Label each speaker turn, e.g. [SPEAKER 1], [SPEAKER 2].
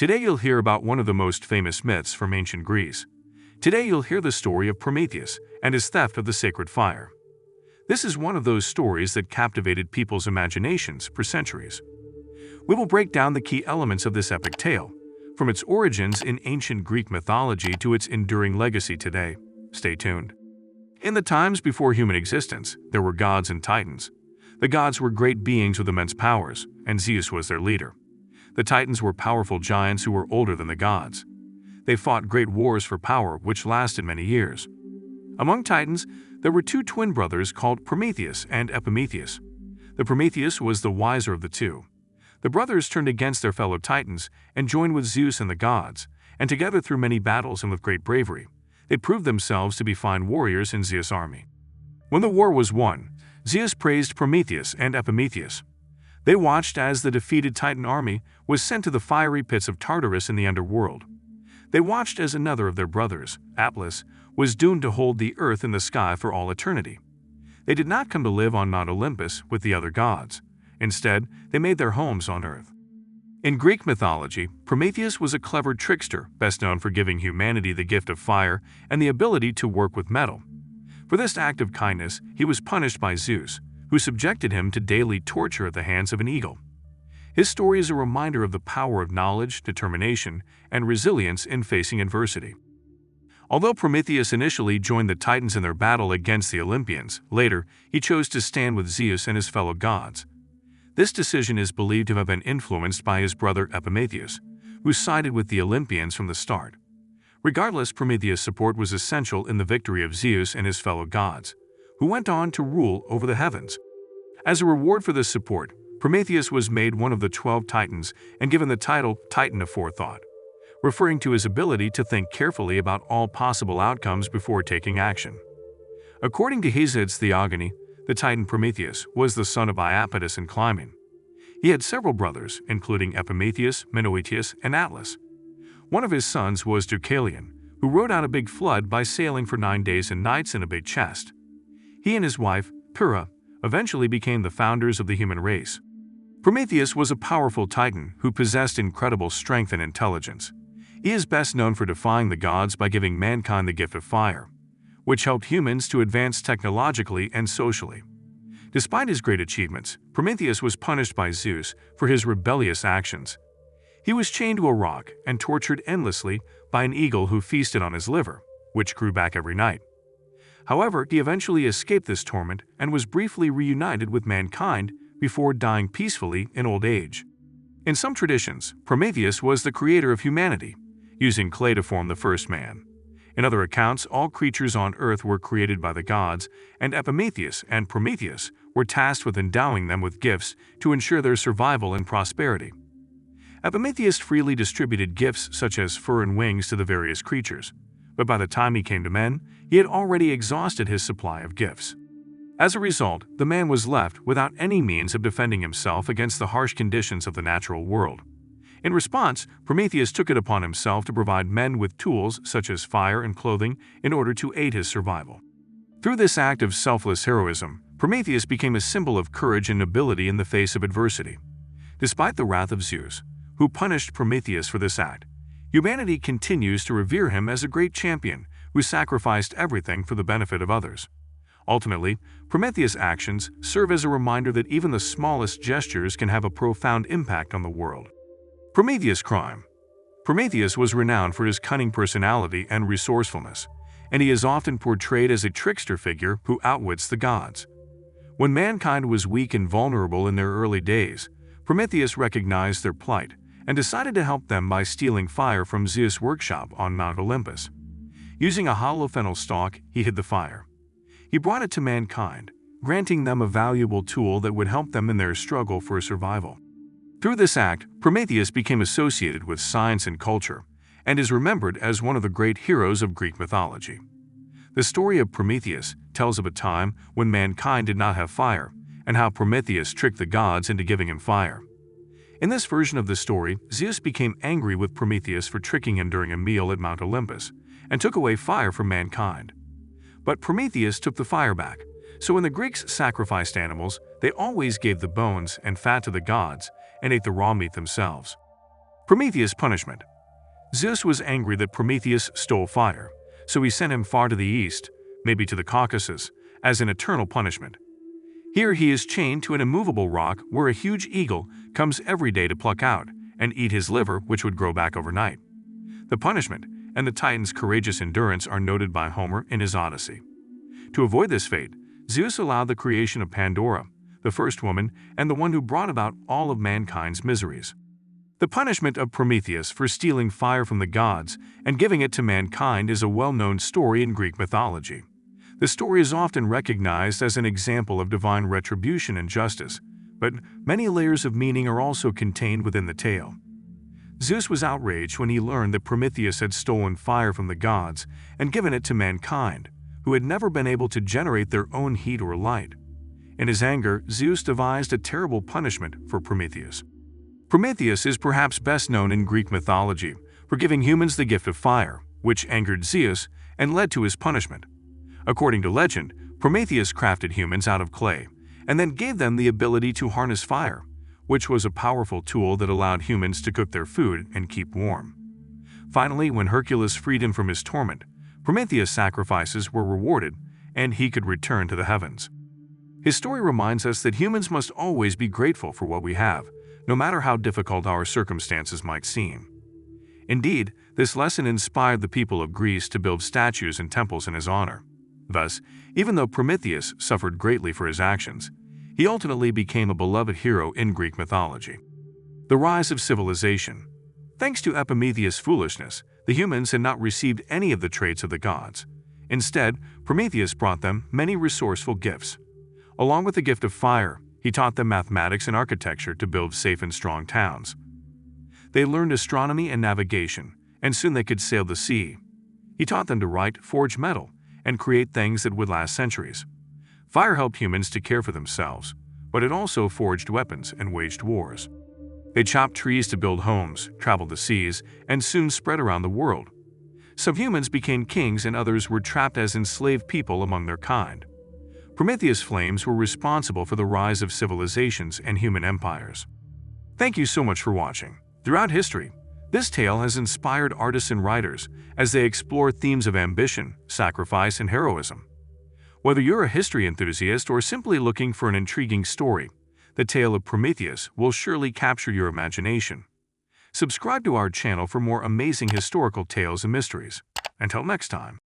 [SPEAKER 1] Today you'll hear about one of the most famous myths from ancient Greece. Today you'll hear the story of Prometheus and his theft of the sacred fire. This is one of those stories that captivated people's imaginations for centuries. We will break down the key elements of this epic tale, from its origins in ancient Greek mythology to its enduring legacy today. Stay tuned. In the times before human existence, there were gods and titans. The gods were great beings with immense powers, and Zeus was their leader. The titans were powerful giants who were older than the gods. They fought great wars for power which lasted many years. Among titans, there were two twin brothers called Prometheus and Epimetheus. The Prometheus was the wiser of the two. The brothers turned against their fellow titans and joined with Zeus and the gods, and together through many battles and with great bravery, they proved themselves to be fine warriors in Zeus' army. When the war was won, Zeus praised Prometheus and Epimetheus. They watched as the defeated Titan army was sent to the fiery pits of Tartarus in the underworld. They watched as another of their brothers, Atlas, was doomed to hold the earth in the sky for all eternity. They did not come to live on Mount Olympus with the other gods. Instead, they made their homes on earth. In Greek mythology, Prometheus was a clever trickster, best known for giving humanity the gift of fire and the ability to work with metal. For this act of kindness, he was punished by Zeus, who subjected him to daily torture at the hands of an eagle. His story is a reminder of the power of knowledge, determination, and resilience in facing adversity. Although Prometheus initially joined the Titans in their battle against the Olympians, later he chose to stand with Zeus and his fellow gods. This decision is believed to have been influenced by his brother Epimetheus, who sided with the Olympians from the start. Regardless, Prometheus' support was essential in the victory of Zeus and his fellow gods, who went on to rule over the heavens. As a reward for this support, Prometheus was made one of the 12 Titans and given the title Titan of Forethought, referring to his ability to think carefully about all possible outcomes before taking action. According to Hesiod's Theogony, the Titan Prometheus was the son of Iapetus and Clymene. He had several brothers, including Epimetheus, Menoetius, and Atlas. One of his sons was Deucalion, who rode out a big flood by sailing for 9 days and nights in a big chest. He and his wife, Pyrrha, eventually became the founders of the human race. Prometheus was a powerful Titan who possessed incredible strength and intelligence. He is best known for defying the gods by giving mankind the gift of fire, which helped humans to advance technologically and socially. Despite his great achievements, Prometheus was punished by Zeus for his rebellious actions. He was chained to a rock and tortured endlessly by an eagle who feasted on his liver, which grew back every night. However, he eventually escaped this torment and was briefly reunited with mankind before dying peacefully in old age. In some traditions, Prometheus was the creator of humanity, using clay to form the first man. In other accounts, all creatures on earth were created by the gods, and Epimetheus and Prometheus were tasked with endowing them with gifts to ensure their survival and prosperity. Epimetheus freely distributed gifts such as fur and wings to the various creatures, but by the time he came to men, he had already exhausted his supply of gifts. As a result, the man was left without any means of defending himself against the harsh conditions of the natural world. In response, Prometheus took it upon himself to provide men with tools such as fire and clothing in order to aid his survival. Through this act of selfless heroism, Prometheus became a symbol of courage and nobility in the face of adversity. Despite the wrath of Zeus, who punished Prometheus for this act, humanity continues to revere him as a great champion who sacrificed everything for the benefit of others. Ultimately, Prometheus' actions serve as a reminder that even the smallest gestures can have a profound impact on the world. Prometheus' crime. Prometheus was renowned for his cunning personality and resourcefulness, and he is often portrayed as a trickster figure who outwits the gods. When mankind was weak and vulnerable in their early days, Prometheus recognized their plight and decided to help them by stealing fire from Zeus' workshop on Mount Olympus. Using a hollow fennel stalk, he hid the fire. He brought it to mankind, granting them a valuable tool that would help them in their struggle for survival. Through this act, Prometheus became associated with science and culture, and is remembered as one of the great heroes of Greek mythology. The story of Prometheus tells of a time when mankind did not have fire, and how Prometheus tricked the gods into giving him fire. In this version of the story, Zeus became angry with Prometheus for tricking him during a meal at Mount Olympus, and took away fire from mankind. But Prometheus took the fire back, so when the Greeks sacrificed animals, they always gave the bones and fat to the gods and ate the raw meat themselves. Prometheus' punishment. Zeus was angry that Prometheus stole fire, so he sent him far to the east, maybe to the Caucasus, as an eternal punishment. Here he is chained to an immovable rock where a huge eagle comes every day to pluck out and eat his liver, which would grow back overnight. The punishment and the Titan's courageous endurance are noted by Homer in his Odyssey. To avoid this fate, Zeus allowed the creation of Pandora, the first woman and the one who brought about all of mankind's miseries. The punishment of Prometheus for stealing fire from the gods and giving it to mankind is a well-known story in Greek mythology. The story is often recognized as an example of divine retribution and justice, but many layers of meaning are also contained within the tale. Zeus was outraged when he learned that Prometheus had stolen fire from the gods and given it to mankind, who had never been able to generate their own heat or light. In his anger, Zeus devised a terrible punishment for Prometheus. Prometheus is perhaps best known in Greek mythology for giving humans the gift of fire, which angered Zeus and led to his punishment. According to legend, Prometheus crafted humans out of clay and then gave them the ability to harness fire, which was a powerful tool that allowed humans to cook their food and keep warm. Finally, when Hercules freed him from his torment, Prometheus' sacrifices were rewarded and he could return to the heavens. His story reminds us that humans must always be grateful for what we have, no matter how difficult our circumstances might seem. Indeed, this lesson inspired the people of Greece to build statues and temples in his honor. Thus, even though Prometheus suffered greatly for his actions, he ultimately became a beloved hero in Greek mythology. The rise of civilization. Thanks to Epimetheus' foolishness, the humans had not received any of the traits of the gods. Instead, Prometheus brought them many resourceful gifts. Along with the gift of fire, he taught them mathematics and architecture to build safe and strong towns. They learned astronomy and navigation, and soon they could sail the sea. He taught them to write, forge metal, and create things that would last centuries. Fire helped humans to care for themselves, but it also forged weapons and waged wars. They chopped trees to build homes, traveled the seas, and soon spread around the world. Some humans became kings and others were trapped as enslaved people among their kind. Prometheus' flames were responsible for the rise of civilizations and human empires. Thank you so much for watching. Throughout history, this tale has inspired artists and writers as they explore themes of ambition, sacrifice, and heroism. Whether you're a history enthusiast or simply looking for an intriguing story, the tale of Prometheus will surely capture your imagination. Subscribe to our channel for more amazing historical tales and mysteries. Until next time.